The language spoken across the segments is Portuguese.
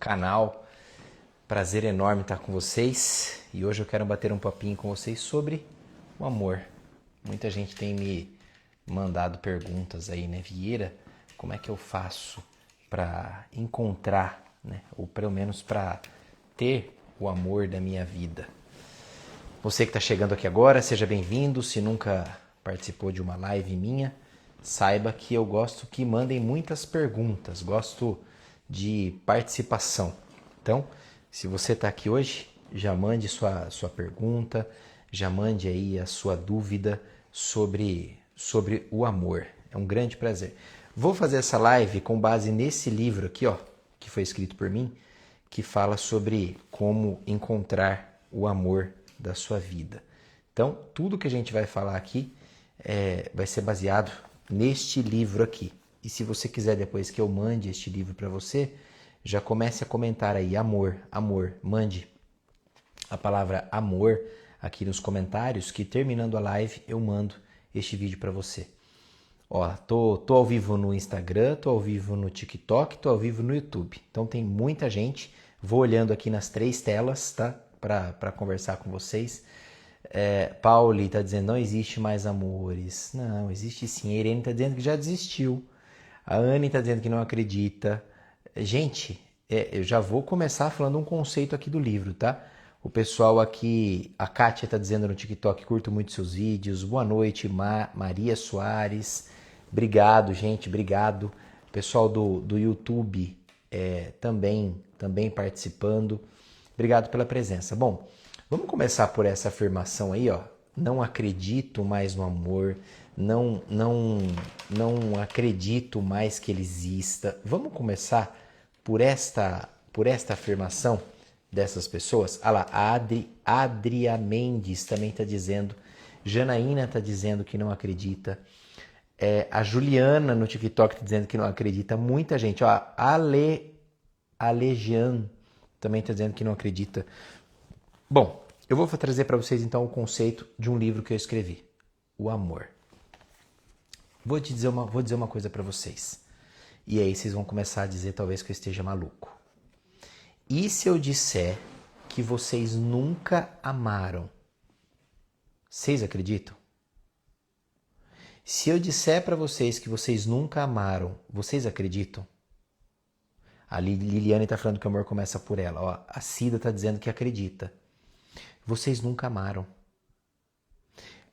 canal. Prazer enorme estar com vocês e hoje eu quero bater um papinho com vocês sobre o amor. Muita gente tem me mandado perguntas aí, né, Vieira? Como é que eu faço para encontrar, né, ou pelo menos para ter o amor da minha vida? Você que está chegando aqui agora, seja bem-vindo. Se nunca participou de uma live minha, saiba que eu gosto que mandem muitas perguntas, gosto de participação. Então, se você está aqui hoje, já mande sua pergunta, já mande aí a sua dúvida sobre o amor. É um grande prazer. Vou fazer essa live com base nesse livro aqui, ó, que foi escrito por mim, que fala sobre como encontrar o amor da sua vida. Então, tudo que a gente vai falar aqui vai ser baseado neste livro aqui. E se você quiser depois que eu mande este livro para você, já comece a comentar aí, amor, amor, mande a palavra amor aqui nos comentários, que terminando a live eu mando este vídeo para você. Ó, tô ao vivo no Instagram, tô ao vivo no TikTok, tô ao vivo no YouTube. Então tem muita gente, vou olhando aqui nas 3 telas, tá? Para conversar com vocês. Pauli tá dizendo, não existe mais amores. Não, existe sim. A Irene tá dizendo que já desistiu. A Anne tá dizendo que não acredita. Gente, eu já vou começar falando um conceito aqui do livro, tá? O pessoal aqui, a Kátia tá dizendo no TikTok, curto muito seus vídeos. Boa noite, Maria Soares. Obrigado, gente, obrigado. O pessoal do YouTube também participando. Obrigado pela presença. Bom, vamos começar por essa afirmação aí, ó. Não acredito mais no amor, não acredito mais que ele exista. Vamos começar por esta afirmação dessas pessoas. Ah lá, a Adria Mendes também está dizendo, Janaína está dizendo que não acredita, a Juliana no TikTok está dizendo que não acredita, muita gente. Ó, a Alegian também está dizendo que não acredita. Bom, eu vou trazer para vocês então o conceito de um livro que eu escrevi, O Amor. Vou dizer uma coisa para vocês. E aí vocês vão começar a dizer talvez que eu esteja maluco. E se eu disser que vocês nunca amaram? Vocês acreditam? Se eu disser para vocês que vocês nunca amaram, vocês acreditam? A Liliane está falando que o amor começa por ela. Ó, a Cida está dizendo que acredita. Vocês nunca amaram.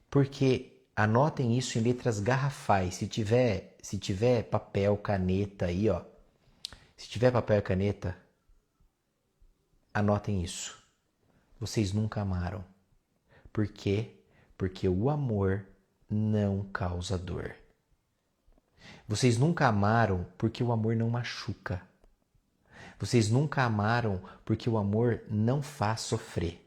Porque anotem isso em letras garrafais. Se tiver papel, caneta aí, ó. Se tiver papel e caneta, anotem isso. Vocês nunca amaram. Por quê? Porque o amor não causa dor. Vocês nunca amaram porque o amor não machuca. Vocês nunca amaram porque o amor não faz sofrer.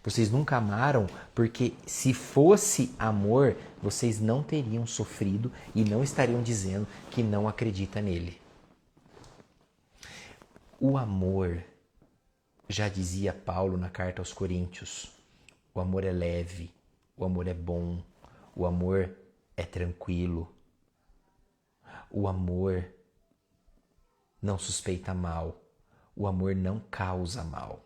Vocês nunca amaram porque se fosse amor, vocês não teriam sofrido e não estariam dizendo que não acredita nele. O amor, já dizia Paulo na carta aos Coríntios, o amor é leve, o amor é bom, o amor é tranquilo, o amor não suspeita mal, o amor não causa mal.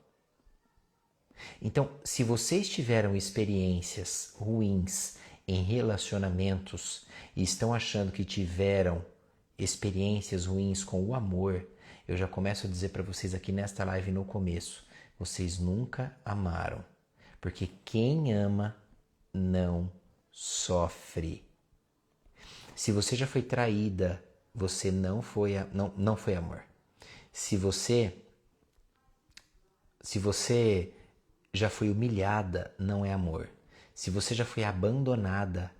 Então, se vocês tiveram experiências ruins em relacionamentos e estão achando que tiveram experiências ruins com o amor, eu já começo a dizer para vocês aqui nesta live no começo, vocês nunca amaram, porque quem ama não sofre. Se você já foi traída, você não foi amor. Se você já foi humilhada, não é amor. Se você já foi abandonada...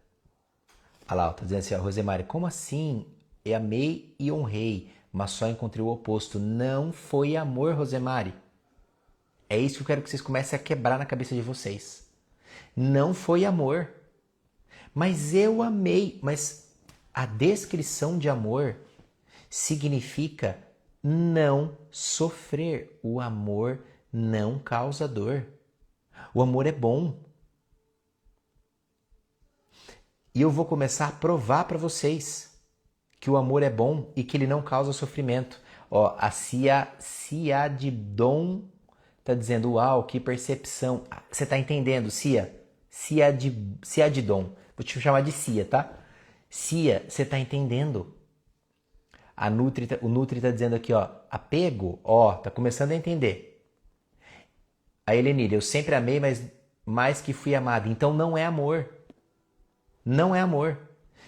Olha lá, tá dizendo assim, ó, Rosemary, como assim? Eu amei e honrei, mas só encontrei o oposto. Não foi amor, Rosemary. É isso que eu quero que vocês comecem a quebrar na cabeça de vocês. Não foi amor. Mas eu amei. Mas a descrição de amor significa não sofrer. O amor não causa dor. O amor é bom. E eu vou começar a provar para vocês que o amor é bom e que ele não causa sofrimento. Ó, a Cia de Dom tá dizendo, uau, que percepção. Você tá entendendo, Cia? Cia de Dom. Vou te chamar de Cia, tá? Cia, você tá entendendo? O Nutri tá dizendo aqui, ó, apego, ó, tá começando a entender. A Helenira, eu sempre amei, mas mais que fui amada. Então não é amor. Não é amor.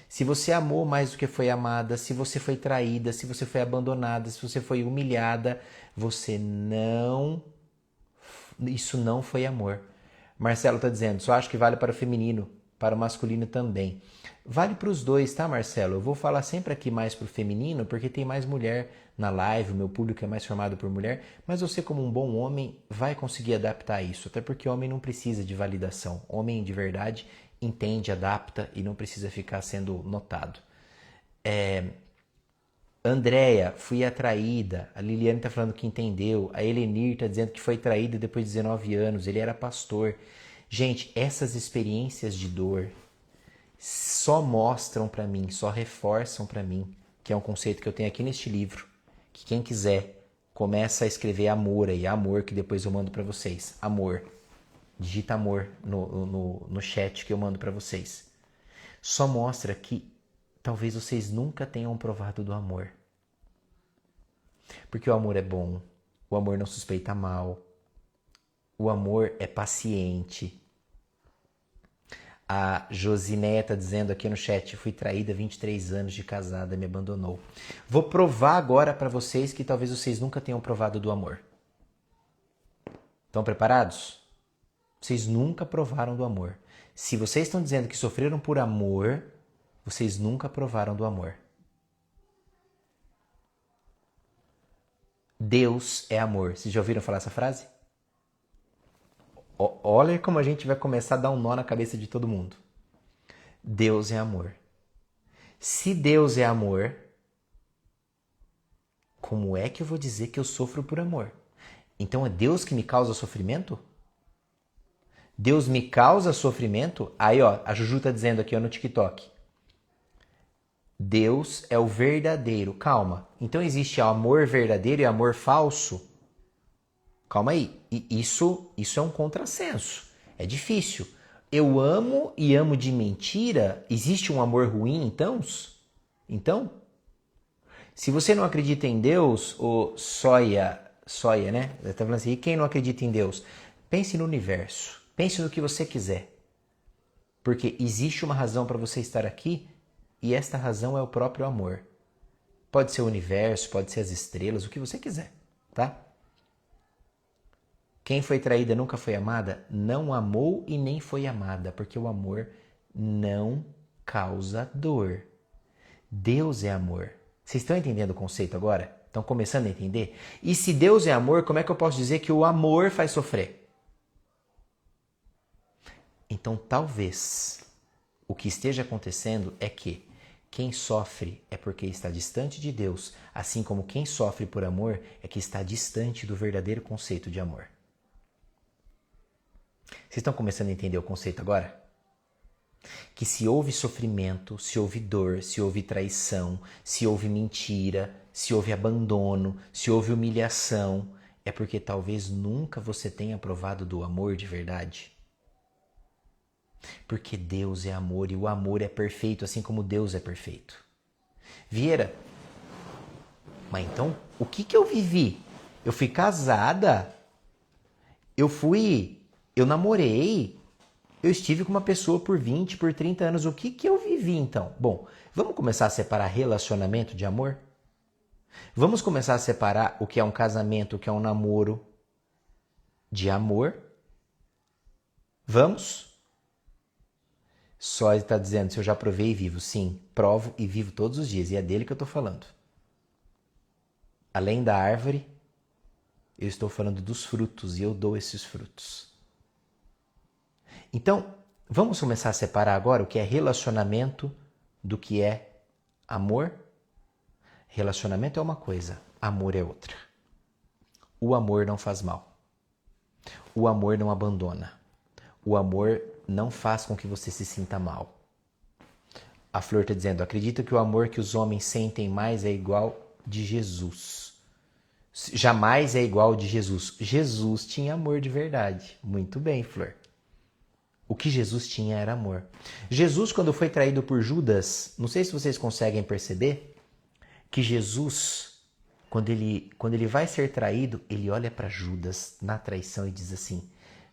Se você amou mais do que foi amada, se você foi traída, se você foi abandonada, se você foi humilhada, isso não foi amor. Marcelo está dizendo, só acho que vale para o feminino, para o masculino também. Vale para os dois, tá, Marcelo? Eu vou falar sempre aqui mais para o feminino, porque tem mais mulher na live, o meu público é mais formado por mulher, mas você, como um bom homem, vai conseguir adaptar isso, até porque homem não precisa de validação. Homem de verdade entende, adapta e não precisa ficar sendo notado. Andréia, fui atraída. A Liliane está falando que entendeu. A Helenir está dizendo que foi traída depois de 19 anos. Ele era pastor. Gente, essas experiências de dor só mostram para mim, só reforçam para mim, que é um conceito que eu tenho aqui neste livro, que quem quiser começa a escrever amor aí, amor, que depois eu mando para vocês. Amor. Digita amor no chat que eu mando para vocês. Só mostra que talvez vocês nunca tenham provado do amor. Porque o amor é bom, o amor não suspeita mal, o amor é paciente. A Josinéia está dizendo aqui no chat, fui traída, 23 anos de casada, me abandonou. Vou provar agora para vocês que talvez vocês nunca tenham provado do amor. Estão preparados? Vocês nunca provaram do amor. Se vocês estão dizendo que sofreram por amor, vocês nunca provaram do amor. Deus é amor. Vocês já ouviram falar essa frase? Olha como a gente vai começar a dar um nó na cabeça de todo mundo. Deus é amor. Se Deus é amor, como é que eu vou dizer que eu sofro por amor? Então é Deus que me causa sofrimento? Deus me causa sofrimento? Aí, ó, a Juju tá dizendo aqui ó, no TikTok. Deus é o verdadeiro. Calma. Então existe amor verdadeiro e amor falso? Calma aí. Isso é um contrassenso. É difícil. Eu amo e amo de mentira? Existe um amor ruim, então? Então? Se você não acredita em Deus, o Soia, né? Ele tá falando assim, e quem não acredita em Deus? Pense no universo. Pense no que você quiser. Porque existe uma razão para você estar aqui e esta razão é o próprio amor. Pode ser o universo, pode ser as estrelas, o que você quiser, tá? Quem foi traída nunca foi amada, não amou e nem foi amada, porque o amor não causa dor. Deus é amor. Vocês estão entendendo o conceito agora? Estão começando a entender? E se Deus é amor, como é que eu posso dizer que o amor faz sofrer? Então, talvez o que esteja acontecendo é que quem sofre é porque está distante de Deus, assim como quem sofre por amor é que está distante do verdadeiro conceito de amor. Vocês estão começando a entender o conceito agora? Que se houve sofrimento, se houve dor, se houve traição, se houve mentira, se houve abandono, se houve humilhação, é porque talvez nunca você tenha provado do amor de verdade. Porque Deus é amor e o amor é perfeito, assim como Deus é perfeito. Vieira, mas então, o que eu vivi? Eu fui casada, eu namorei, eu estive com uma pessoa por 20, por 30 anos. O que eu vivi então? Bom, vamos começar a separar relacionamento de amor? Vamos começar a separar o que é um casamento, o que é um namoro de amor? Vamos? Só está dizendo se eu já provei e vivo. Sim, provo e vivo todos os dias. E é dele que eu estou falando. Além da árvore, eu estou falando dos frutos e eu dou esses frutos. Então, vamos começar a separar agora o que é relacionamento do que é amor? Relacionamento é uma coisa, amor é outra. O amor não faz mal. O amor não abandona. O amor não faz com que você se sinta mal. A Flor está dizendo, acredito que o amor que os homens sentem mais é igual de Jesus. Jamais é igual ao de Jesus. Jesus tinha amor de verdade. Muito bem, Flor. O que Jesus tinha era amor. Jesus, quando foi traído por Judas, não sei se vocês conseguem perceber, que Jesus, quando ele vai ser traído, ele olha para Judas na traição e diz assim: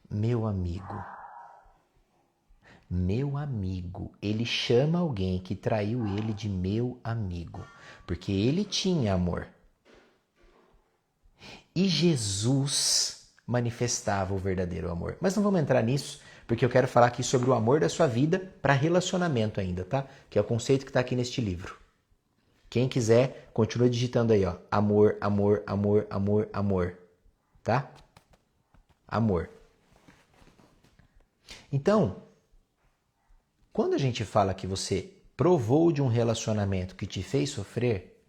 meu amigo, ele chama alguém que traiu ele de meu amigo, porque ele tinha amor. E Jesus manifestava o verdadeiro amor. Mas não vamos entrar nisso, porque eu quero falar aqui sobre o amor da sua vida para relacionamento ainda, tá? Que é o conceito que está aqui neste livro. Quem quiser, continua digitando aí, ó. Amor, amor, amor, amor, amor. Tá? Amor. Então, quando a gente fala que você provou de um relacionamento que te fez sofrer,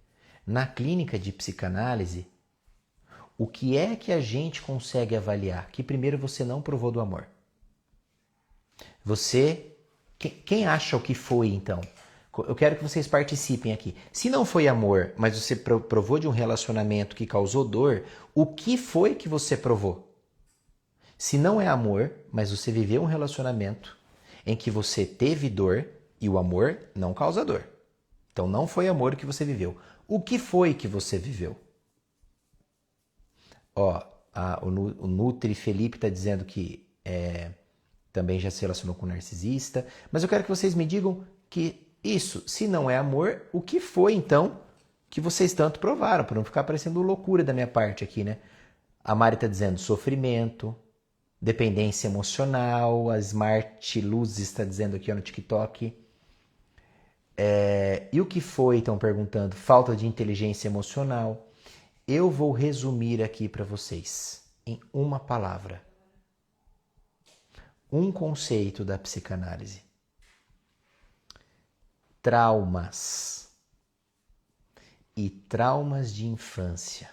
na clínica de psicanálise, o que é que a gente consegue avaliar? Que primeiro você não provou do amor. Você... Quem acha o que foi, então? Eu quero que vocês participem aqui. Se não foi amor, mas você provou de um relacionamento que causou dor, o que foi que você provou? Se não é amor, mas você viveu um relacionamento em que você teve dor e o amor não causa dor. Então não foi amor que você viveu. O que foi que você viveu? Ó, o Nutri Felipe está dizendo que também já se relacionou com um narcisista. Mas eu quero que vocês me digam que isso, se não é amor, o que foi então que vocês tanto provaram? Para não ficar parecendo loucura da minha parte aqui, né? A Mari está dizendo sofrimento, dependência emocional. A Smart Luz está dizendo aqui ó, no TikTok. E o que foi, estão perguntando? Falta de inteligência emocional. Eu vou resumir aqui para vocês em uma palavra. Um conceito da psicanálise. Traumas. E traumas de infância.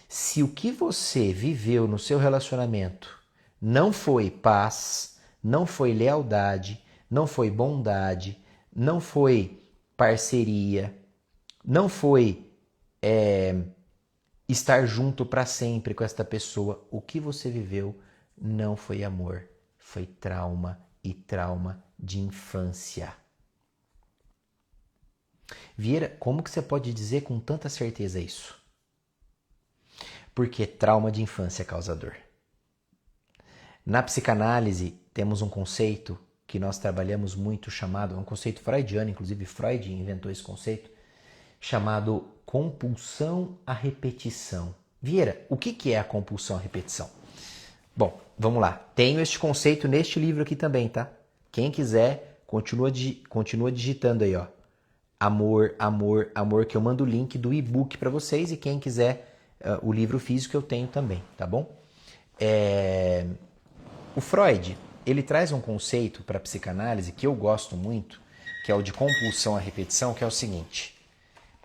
Se o que você viveu no seu relacionamento não foi paz, não foi lealdade, não foi bondade, não foi parceria, não foi estar junto para sempre com esta pessoa, o que você viveu não foi amor, foi trauma e trauma de infância. Vieira, como que você pode dizer com tanta certeza isso? Porque trauma de infância causa dor. Na psicanálise, temos um conceito que nós trabalhamos muito chamado, é um conceito freudiano, inclusive Freud inventou esse conceito, chamado compulsão à repetição. Vieira, o que é a compulsão à repetição? Bom, vamos lá. Tenho este conceito neste livro aqui também, tá? Quem quiser, continua digitando aí, ó. Amor, amor, amor, que eu mando o link do e-book para vocês e quem quiser o livro físico eu tenho também, tá bom? O Freud, ele traz um conceito para a psicanálise que eu gosto muito, que é o de compulsão à repetição, que é o seguinte.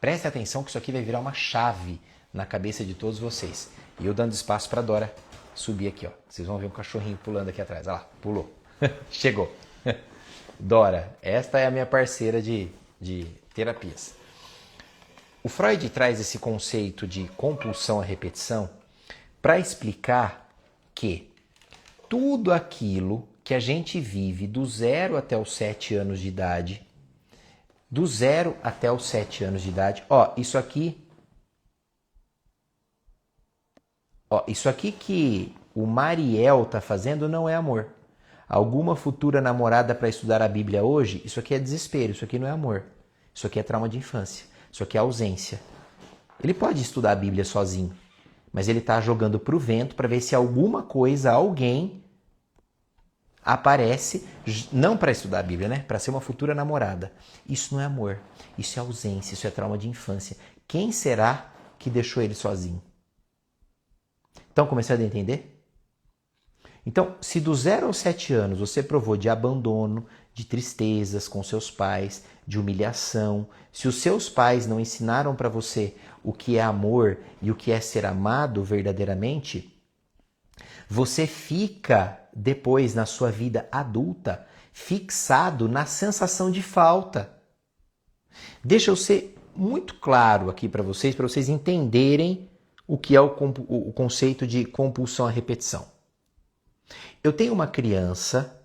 Preste atenção que isso aqui vai virar uma chave na cabeça de todos vocês. E eu dando espaço para Dora subir aqui, ó. Vocês vão ver um cachorrinho pulando aqui atrás. Olha lá, pulou. Chegou. Dora, esta é a minha parceira de terapias. O Freud traz esse conceito de compulsão à repetição para explicar que tudo aquilo que a gente vive do 0 até os 7 anos de idade, do 0 até os 7 anos de idade, isso aqui que o Mariel tá fazendo não é amor. Alguma futura namorada para estudar a Bíblia hoje, isso aqui é desespero, isso aqui não é amor. Isso aqui é trauma de infância, isso aqui é ausência. Ele pode estudar a Bíblia sozinho, mas ele está jogando pro vento para ver se alguma coisa, alguém aparece, não para estudar a Bíblia, né? Para ser uma futura namorada. Isso não é amor, isso é ausência, isso é trauma de infância. Quem será que deixou ele sozinho? Estão começando a entender? Então, se do 0 aos 7 anos você provou de abandono, de tristezas com seus pais, de humilhação, se os seus pais não ensinaram para você o que é amor e o que é ser amado verdadeiramente, você fica depois na sua vida adulta fixado na sensação de falta. Deixa eu ser muito claro aqui para vocês entenderem o que é o conceito de compulsão à repetição. Eu tenho uma criança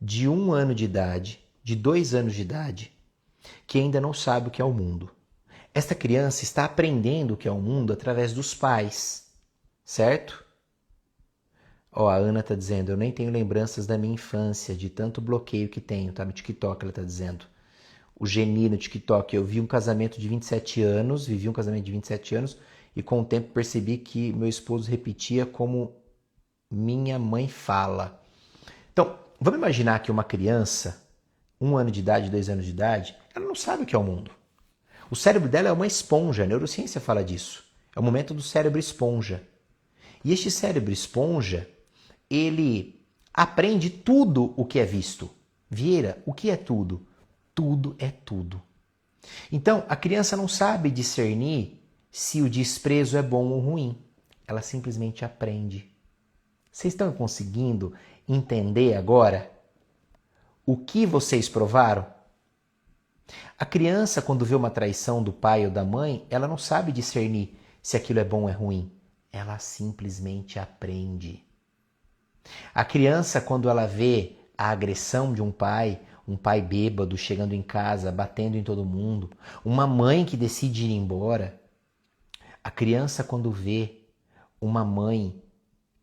de 1 ano de idade, de 2 anos de idade, que ainda não sabe o que é o mundo. Esta criança está aprendendo o que é o mundo através dos pais, certo? Ó, a Ana está dizendo, eu nem tenho lembranças da minha infância, de tanto bloqueio que tenho, tá? No TikTok ela está dizendo. O Geni no TikTok, eu vivi um casamento de 27 anos e com o tempo percebi que meu esposo repetia como minha mãe fala. Então, vamos imaginar que uma criança, 1 ano de idade, 2 anos de idade, ela não sabe o que é o mundo. O cérebro dela é uma esponja, a neurociência fala disso. É o momento do cérebro esponja. E este cérebro esponja, ele aprende tudo o que é visto. Vieira, o que é tudo? Tudo é tudo. Então, a criança não sabe discernir se o desprezo é bom ou ruim. Ela simplesmente aprende. Vocês estão conseguindo entender agora o que vocês provaram? A criança, quando vê uma traição do pai ou da mãe, ela não sabe discernir se aquilo é bom ou é ruim. Ela simplesmente aprende. A criança, quando ela vê a agressão de um pai bêbado chegando em casa, batendo em todo mundo, uma mãe que decide ir embora, a criança, quando vê uma mãe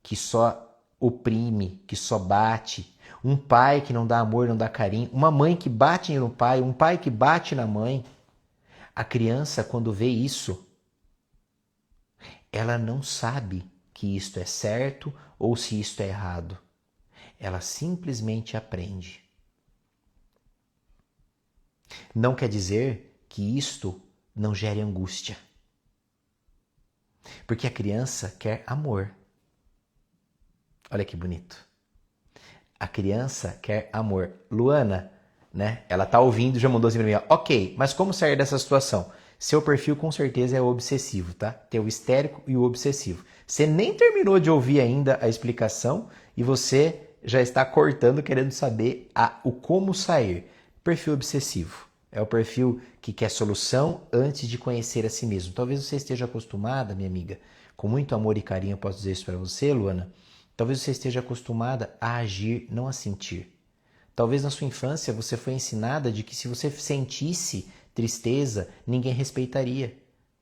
que só oprime, que só bate, um pai que não dá amor, não dá carinho, uma mãe que bate no pai, um pai que bate na mãe, a criança, quando vê isso, ela não sabe que isto é certo ou se isto é errado. Ela simplesmente aprende. Não quer dizer que isto não gere angústia. Porque a criança quer amor. Olha que bonito. A criança quer amor. Luana, né? Ela tá ouvindo e já mandou assim pra mim, ó, ok, mas como sair dessa situação? Seu perfil com certeza é obsessivo, tá? Tem o histérico e o obsessivo. Você nem terminou de ouvir ainda a explicação e você já está cortando querendo saber o como sair. Perfil obsessivo. É o perfil que quer solução antes de conhecer a si mesmo. Talvez você esteja acostumada, minha amiga, com muito amor e carinho, eu posso dizer isso para você, Luana. Talvez você esteja acostumada a agir, não a sentir. Talvez na sua infância você foi ensinada de que se você sentisse tristeza, ninguém respeitaria.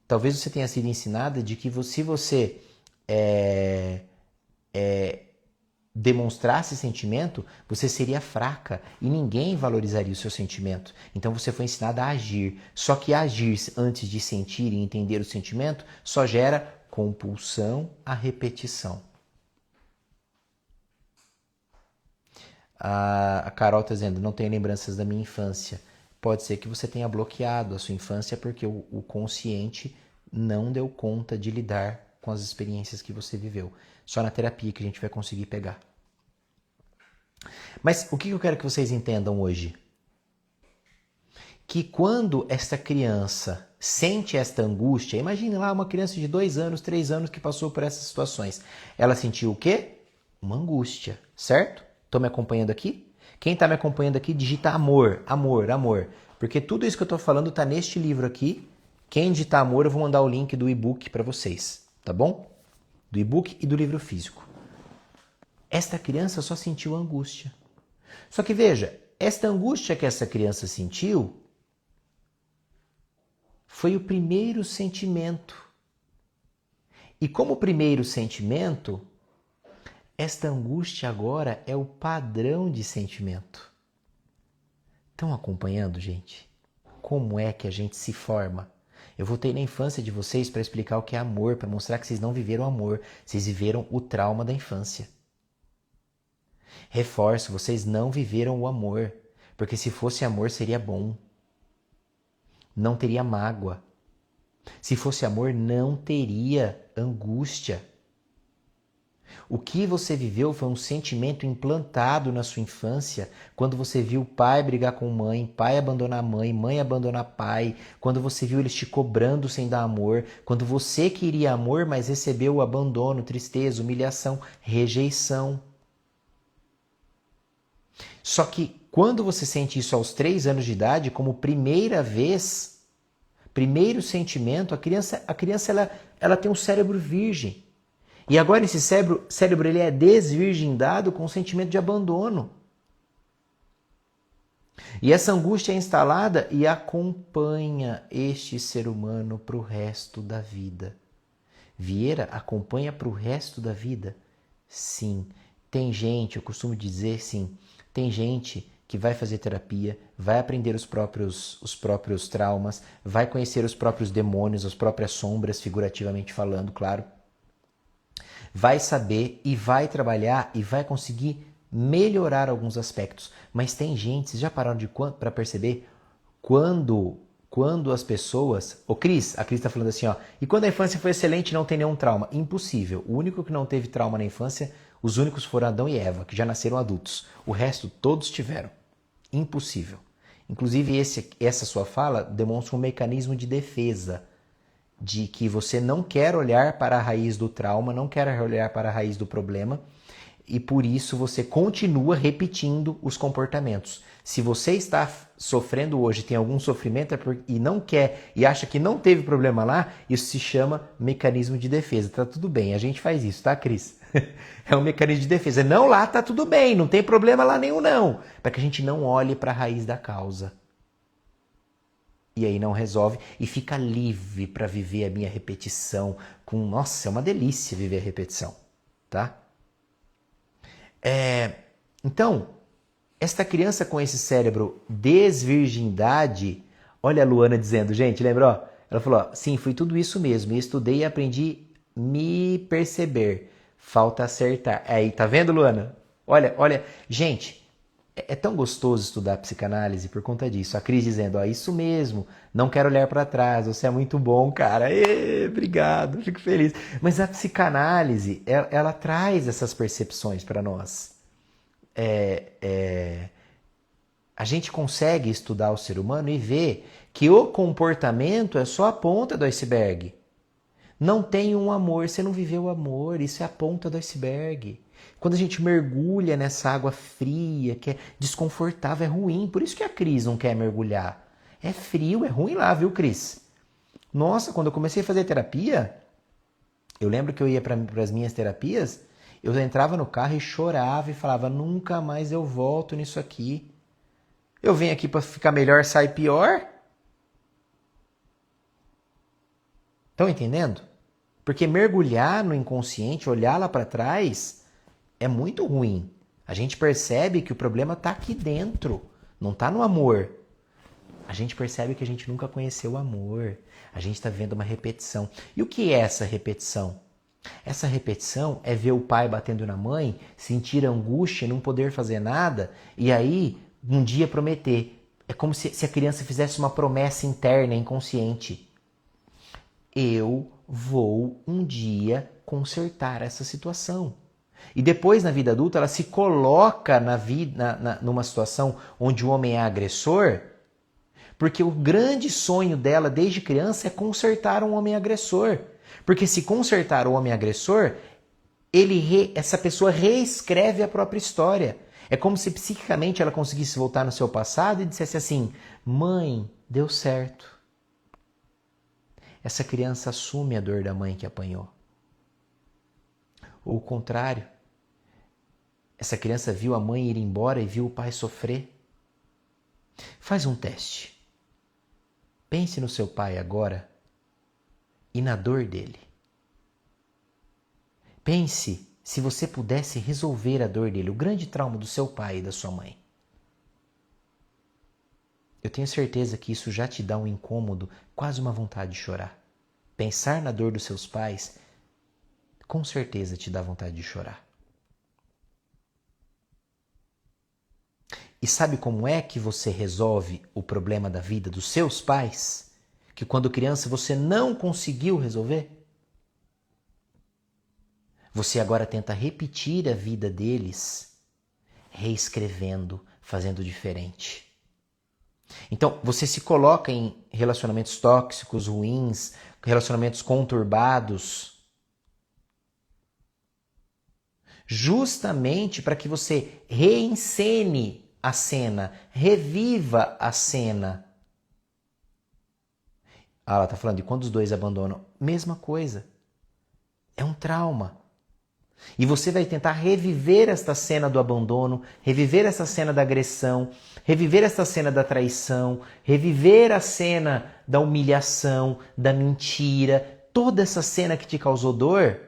Talvez você tenha sido ensinada de que se você demonstrasse sentimento, você seria fraca e ninguém valorizaria o seu sentimento. Então você foi ensinada a agir. Só que agir antes de sentir e entender o sentimento só gera compulsão à repetição. A Carol está dizendo, não tenho lembranças da minha infância. Pode ser que você tenha bloqueado a sua infância porque o consciente não deu conta de lidar com as experiências que você viveu. Só na terapia que a gente vai conseguir pegar. Mas o que eu quero que vocês entendam hoje? Que quando esta criança sente esta angústia, imagine lá uma criança de 2 anos, 3 anos que passou por essas situações. Ela sentiu o quê? Uma angústia, certo? Estão me acompanhando aqui? Quem está me acompanhando aqui, digita amor, amor, amor. Porque tudo isso que eu estou falando está neste livro aqui. Quem digitar amor, eu vou mandar o link do e-book para vocês, tá bom? Do e-book e do livro físico. Esta criança só sentiu angústia. Só que veja, esta angústia que essa criança sentiu foi o primeiro sentimento. E como primeiro sentimento, esta angústia agora é o padrão de sentimento. Estão acompanhando, gente? Como é que a gente se forma? Eu voltei na infância de vocês para explicar o que é amor, para mostrar que vocês não viveram amor, vocês viveram o trauma da infância. Reforço, vocês não viveram o amor, porque se fosse amor seria bom. Não teria mágoa. Se fosse amor, não teria angústia. O que você viveu foi um sentimento implantado na sua infância, quando você viu pai brigar com mãe, pai abandonar mãe, mãe abandonar pai, quando você viu eles te cobrando sem dar amor, quando você queria amor, mas recebeu o abandono, tristeza, humilhação, rejeição. Só que quando você sente isso aos 3 anos de idade, como primeira vez, Primeiro sentimento, a criança ela tem um cérebro virgem. E agora esse cérebro ele é desvirgindado com o sentimento de abandono. E essa angústia é instalada e acompanha este ser humano para o resto da vida. Vieira, acompanha para o resto da vida? Sim. Tem gente, eu costumo dizer sim, tem gente que vai fazer terapia, vai aprender os próprios traumas, vai conhecer os próprios demônios, as próprias sombras, figurativamente falando, claro. Vai saber e vai trabalhar e vai conseguir melhorar alguns aspectos. Mas tem gente, vocês já pararam para perceber quando as pessoas... a Cris está falando assim, ó, e quando a infância foi excelente não tem nenhum trauma? Impossível. O único que não teve trauma na infância, os únicos foram Adão e Eva, que já nasceram adultos. O resto, todos tiveram. Impossível. Inclusive, essa sua fala demonstra um mecanismo de defesa, de que você não quer olhar para a raiz do trauma, não quer olhar para a raiz do problema, e por isso você continua repetindo os comportamentos. Se você está sofrendo hoje, tem algum sofrimento e não quer e acha que não teve problema lá, isso se chama mecanismo de defesa. Tá tudo bem, a gente faz isso, tá, Cris? É um mecanismo de defesa. Não, lá tá tudo bem, não tem problema lá nenhum não, para que a gente não olhe para a raiz da causa. E aí não resolve e fica livre para viver a minha repetição. Nossa, é uma delícia viver a repetição, tá? Então, esta criança com esse cérebro desvirgindade, olha a Luana dizendo, gente, lembrou? Ela falou, sim, foi tudo isso mesmo, estudei e aprendi a me perceber, falta acertar. Aí, tá vendo, Luana? Olha, gente, é tão gostoso estudar psicanálise por conta disso. A Cris dizendo, isso mesmo, não quero olhar para trás, você é muito bom, cara. Obrigado, fico feliz. Mas a psicanálise, ela traz essas percepções para nós. A gente consegue estudar o ser humano e ver que o comportamento é só a ponta do iceberg. Não tem um amor, você não viveu o amor, isso é a ponta do iceberg. Quando a gente mergulha nessa água fria, que é desconfortável, é ruim. Por isso que a Cris não quer mergulhar. É frio, é ruim lá, viu, Cris? Nossa, quando eu comecei a fazer terapia, eu lembro que eu ia para as minhas terapias, eu entrava no carro e chorava e falava, nunca mais eu volto nisso aqui. Eu venho aqui para ficar melhor, sai pior? Estão entendendo? Porque mergulhar no inconsciente, olhar lá para trás, é muito ruim. A gente percebe que o problema está aqui dentro, não está no amor. A gente percebe que a gente nunca conheceu o amor. A gente está vendo uma repetição. E o que é essa repetição? Essa repetição é ver o pai batendo na mãe, sentir angústia, não poder fazer nada, e aí um dia prometer. É como se a criança fizesse uma promessa interna, inconsciente. Eu vou um dia consertar essa situação. E depois, na vida adulta, ela se coloca numa situação onde o homem é agressor, porque o grande sonho dela desde criança é consertar um homem agressor. Porque se consertar o homem agressor, essa pessoa reescreve a própria história. É como se psiquicamente ela conseguisse voltar no seu passado e dissesse assim, mãe, deu certo. Essa criança assume a dor da mãe que apanhou. Ou o contrário, essa criança viu a mãe ir embora e viu o pai sofrer. Faz um teste. Pense no seu pai agora e na dor dele. Pense se você pudesse resolver a dor dele, o grande trauma do seu pai e da sua mãe. Eu tenho certeza que isso já te dá um incômodo, quase uma vontade de chorar. Pensar na dor dos seus pais, com certeza te dá vontade de chorar. E sabe como é que você resolve o problema da vida dos seus pais? Que quando criança você não conseguiu resolver? Você agora tenta repetir a vida deles, reescrevendo, fazendo diferente. Então, você se coloca em relacionamentos tóxicos, ruins, relacionamentos conturbados, justamente para que você reencene a cena, reviva a cena. Ah, ela está falando, e quando os dois abandonam? Mesma coisa. É um trauma. E você vai tentar reviver esta cena do abandono, reviver essa cena da agressão, reviver essa cena da traição, reviver a cena da humilhação, da mentira, toda essa cena que te causou dor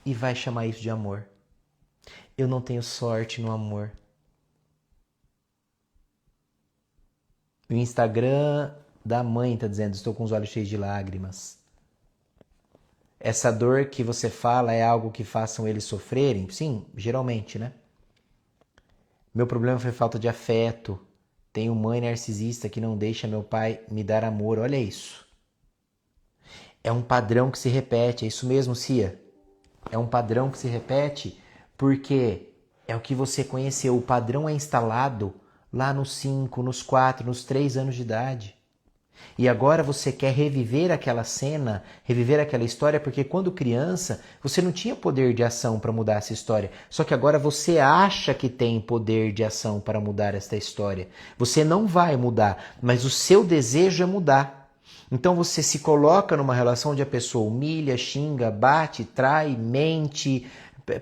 e vai chamar isso de amor. Eu não tenho sorte no amor. O Instagram da mãe está dizendo, estou com os olhos cheios de lágrimas. Essa dor que você fala é algo que façam eles sofrerem? Sim, geralmente, né? Meu problema foi falta de afeto. Tenho mãe narcisista que não deixa meu pai me dar amor. Olha isso. É um padrão que se repete. É isso mesmo, Cia? É um padrão que se repete porque é o que você conheceu. O padrão é instalado lá nos 5, nos 4, nos 3 anos de idade. E agora você quer reviver aquela cena, reviver aquela história, porque quando criança você não tinha poder de ação para mudar essa história. Só que agora você acha que tem poder de ação para mudar esta história. Você não vai mudar, mas o seu desejo é mudar. Então você se coloca numa relação onde a pessoa humilha, xinga, bate, trai, mente,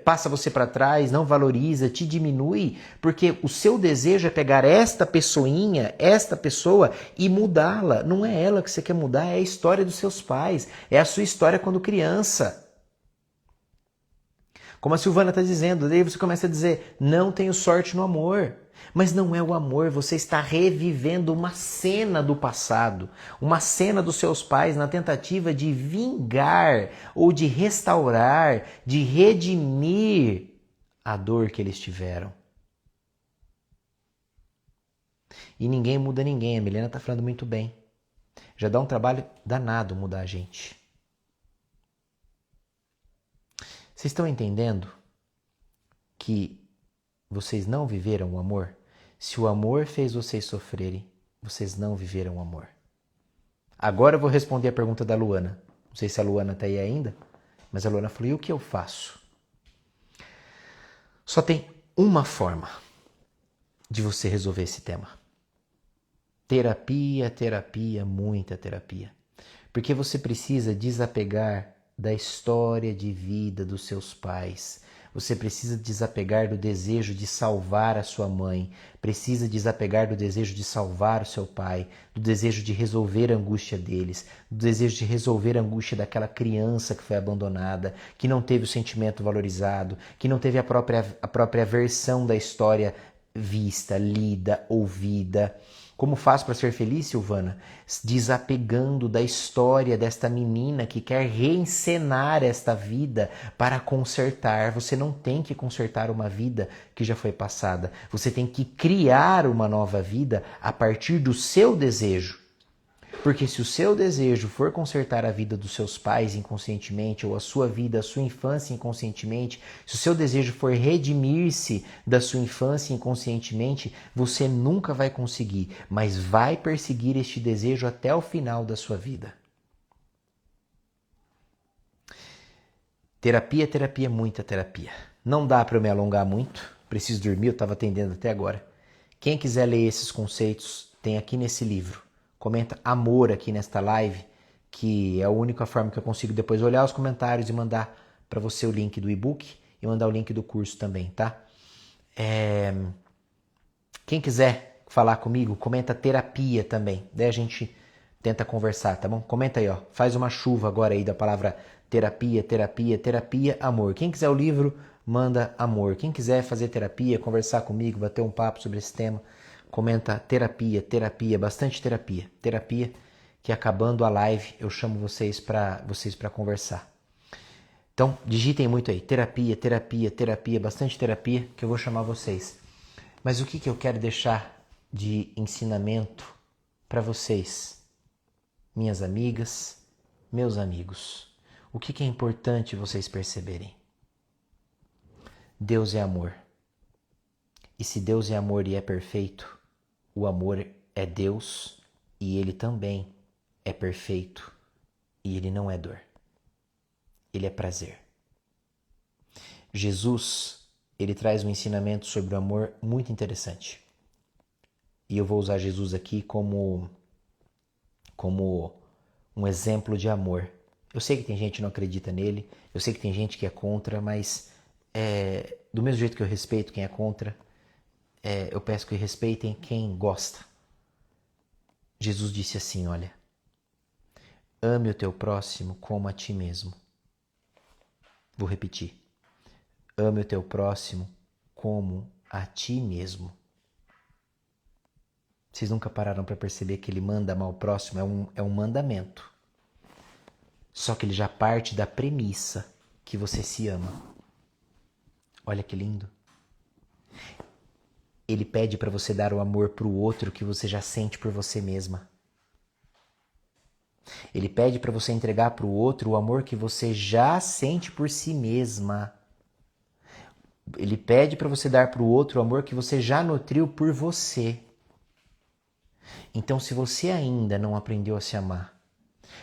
passa você para trás, não valoriza, te diminui, porque o seu desejo é pegar esta pessoinha, esta pessoa e mudá-la. Não é ela que você quer mudar, é a história dos seus pais, é a sua história quando criança. Como a Silvana está dizendo, daí você começa a dizer, não tenho sorte no amor. Mas não é o amor, você está revivendo uma cena do passado, uma cena dos seus pais na tentativa de vingar ou de restaurar, de redimir a dor que eles tiveram. E ninguém muda ninguém, a Milena está falando muito bem. Já dá um trabalho danado mudar a gente. Vocês estão entendendo que vocês não viveram o amor? Se o amor fez vocês sofrerem, vocês não viveram o amor. Agora eu vou responder a pergunta da Luana. Não sei se a Luana está aí ainda, mas a Luana falou, e o que eu faço? Só tem uma forma de você resolver esse tema. Terapia, terapia, muita terapia. Porque você precisa desapegar da história de vida dos seus pais. Você precisa desapegar do desejo de salvar a sua mãe, precisa desapegar do desejo de salvar o seu pai, do desejo de resolver a angústia deles, do desejo de resolver a angústia daquela criança que foi abandonada, que não teve o sentimento valorizado, que não teve a própria versão da história vista, lida, ouvida. Como faço para ser feliz, Silvana? Desapegando da história desta menina que quer reencenar esta vida para consertar. Você não tem que consertar uma vida que já foi passada. Você tem que criar uma nova vida a partir do seu desejo. Porque se o seu desejo for consertar a vida dos seus pais inconscientemente, ou a sua vida, a sua infância inconscientemente, se o seu desejo for redimir-se da sua infância inconscientemente, você nunca vai conseguir, mas vai perseguir este desejo até o final da sua vida. Terapia, terapia, muita terapia. Não dá para eu me alongar muito, preciso dormir, eu estava atendendo até agora. Quem quiser ler esses conceitos, tem aqui nesse livro. Comenta amor aqui nesta live, que é a única forma que eu consigo depois olhar os comentários e mandar para você o link do e-book e mandar o link do curso também, tá? Quem quiser falar comigo, comenta terapia também. Daí a gente tenta conversar, tá bom? Comenta aí, ó. Faz uma chuva agora aí da palavra terapia, terapia, terapia, amor. Quem quiser o livro, manda amor. Quem quiser fazer terapia, conversar comigo, bater um papo sobre esse tema, comenta terapia, terapia, bastante terapia. Terapia que acabando a live eu chamo vocês para conversar. Então, digitem muito aí, terapia, terapia, terapia, bastante terapia, que eu vou chamar vocês. Mas o que eu quero deixar de ensinamento para vocês, minhas amigas, meus amigos? O que é importante vocês perceberem? Deus é amor. E se Deus é amor e é perfeito, o amor é Deus e Ele também é perfeito e Ele não é dor. Ele é prazer. Jesus, Ele traz um ensinamento sobre o amor muito interessante. E eu vou usar Jesus aqui como um exemplo de amor. Eu sei que tem gente que não acredita nele, eu sei que tem gente que é contra, mas do mesmo jeito que eu respeito quem é contra, eu peço que respeitem quem gosta. Jesus disse assim, olha, ame o teu próximo como a ti mesmo. Vou repetir. Ame o teu próximo como a ti mesmo. Vocês nunca pararam para perceber que ele manda amar o próximo? É um mandamento. Só que ele já parte da premissa que você se ama. Olha que lindo. Ele pede para você dar o amor para o outro que você já sente por você mesma. Ele pede para você entregar para o outro o amor que você já sente por si mesma. Ele pede para você dar para o outro o amor que você já nutriu por você. Então, se você ainda não aprendeu a se amar,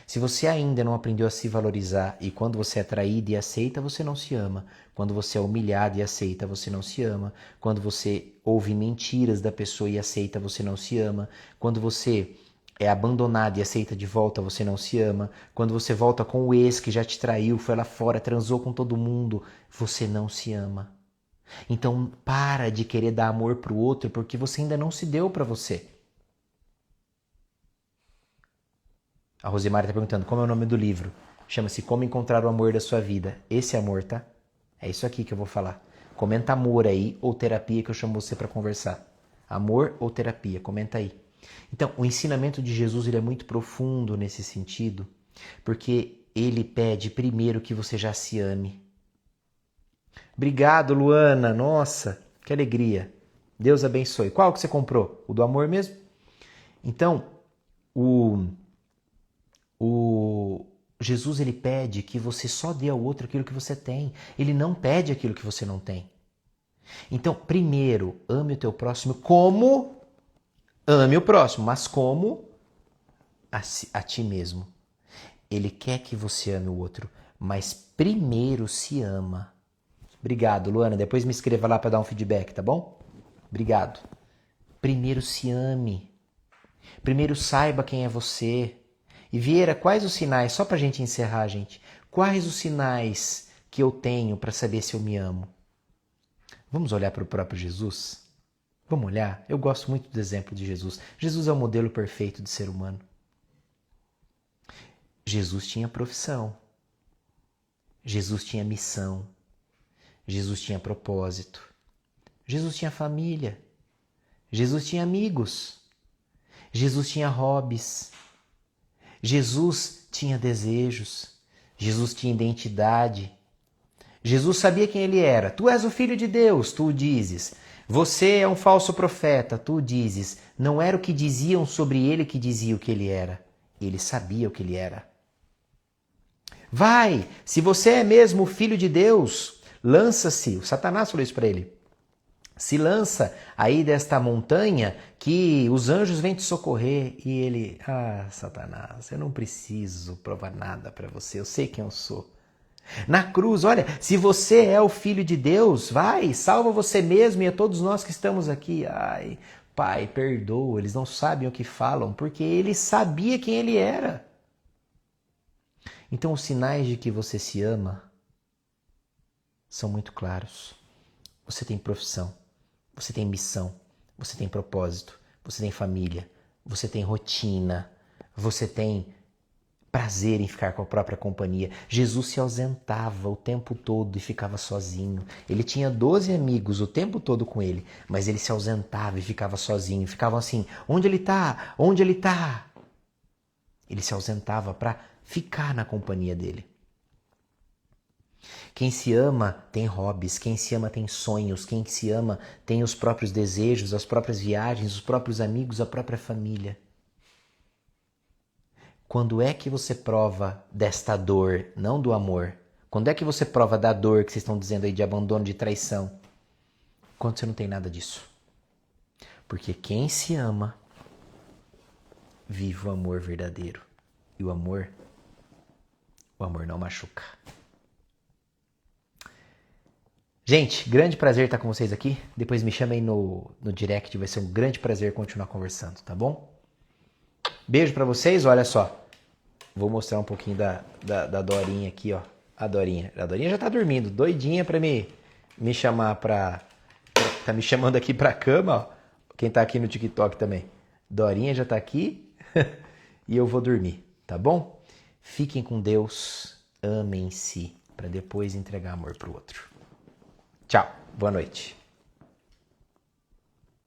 se você ainda não aprendeu a se valorizar e quando você é traído e aceita, você não se ama. Quando você é humilhado e aceita, você não se ama. Quando você ouve mentiras da pessoa e aceita, você não se ama. Quando você é abandonado e aceita de volta, você não se ama. Quando você volta com o ex que já te traiu, foi lá fora, transou com todo mundo, você não se ama. Então para de querer dar amor pro outro porque você ainda não se deu para você. A Rosemary está perguntando como é o nome do livro. Chama-se Como Encontrar o Amor da Sua Vida. Esse amor, tá? É isso aqui que eu vou falar. Comenta amor aí ou terapia que eu chamo você para conversar. Amor ou terapia, comenta aí. Então, o ensinamento de Jesus ele é muito profundo nesse sentido, porque ele pede primeiro que você já se ame. Obrigado, Luana. Nossa, que alegria. Deus abençoe. Qual que você comprou? O do amor mesmo? Então, Jesus ele pede que você só dê ao outro aquilo que você tem. Ele não pede aquilo que você não tem. Então, primeiro, ame o teu próximo como... Ame o próximo, mas como a ti mesmo. Ele quer que você ame o outro, mas primeiro se ama. Obrigado, Luana. Depois me escreva lá para dar um feedback, tá bom? Obrigado. Primeiro se ame. Primeiro saiba quem é você. E Vieira, quais os sinais, só pra gente encerrar, gente, quais os sinais que eu tenho para saber se eu me amo? Vamos olhar para o próprio Jesus? Vamos olhar? Eu gosto muito do exemplo de Jesus. Jesus é o modelo perfeito de ser humano. Jesus tinha profissão. Jesus tinha missão. Jesus tinha propósito. Jesus tinha família. Jesus tinha amigos. Jesus tinha hobbies. Jesus tinha desejos. Jesus tinha identidade. Jesus sabia quem ele era. Tu és o Filho de Deus, tu o dizes. Você é um falso profeta, tu o dizes. Não era o que diziam sobre ele que dizia o que ele era. Ele sabia o que ele era. Vai, se você é mesmo o Filho de Deus, lança-se. O Satanás falou isso para ele. Se lança aí desta montanha que os anjos vêm te socorrer. E ele, Satanás, eu não preciso provar nada para você, eu sei quem eu sou. Na cruz, olha, se você é o Filho de Deus, vai, salva você mesmo e a todos nós que estamos aqui. Ai, Pai, perdoa, eles não sabem o que falam, porque ele sabia quem ele era. Então os sinais de que você se ama são muito claros. Você tem profissão. Você tem missão, você tem propósito, você tem família, você tem rotina, você tem prazer em ficar com a própria companhia. Jesus se ausentava o tempo todo e ficava sozinho. Ele tinha 12 amigos o tempo todo com ele, mas ele se ausentava e ficava sozinho. Ficavam assim, onde ele está? Onde ele está? Ele se ausentava para ficar na companhia dele. Quem se ama tem hobbies, quem se ama tem sonhos, quem se ama tem os próprios desejos, as próprias viagens, os próprios amigos, a própria família. Quando é que você prova desta dor, não do amor? Quando é que você prova da dor que vocês estão dizendo aí de abandono, de traição? Quando você não tem nada disso. Porque quem se ama vive o amor verdadeiro. E o amor não machuca. Gente, grande prazer estar com vocês aqui. Depois me chamem no direct, vai ser um grande prazer continuar conversando, tá bom? Beijo pra vocês, olha só. vou mostrar um pouquinho da Dorinha aqui, ó. A Dorinha já tá dormindo, doidinha pra me chamar pra... Tá me chamando aqui pra cama, ó. Quem tá aqui no TikTok também. Dorinha já tá aqui e eu vou dormir, tá bom? Fiquem com Deus, amem-se, pra depois entregar amor pro outro. Tchau, boa noite.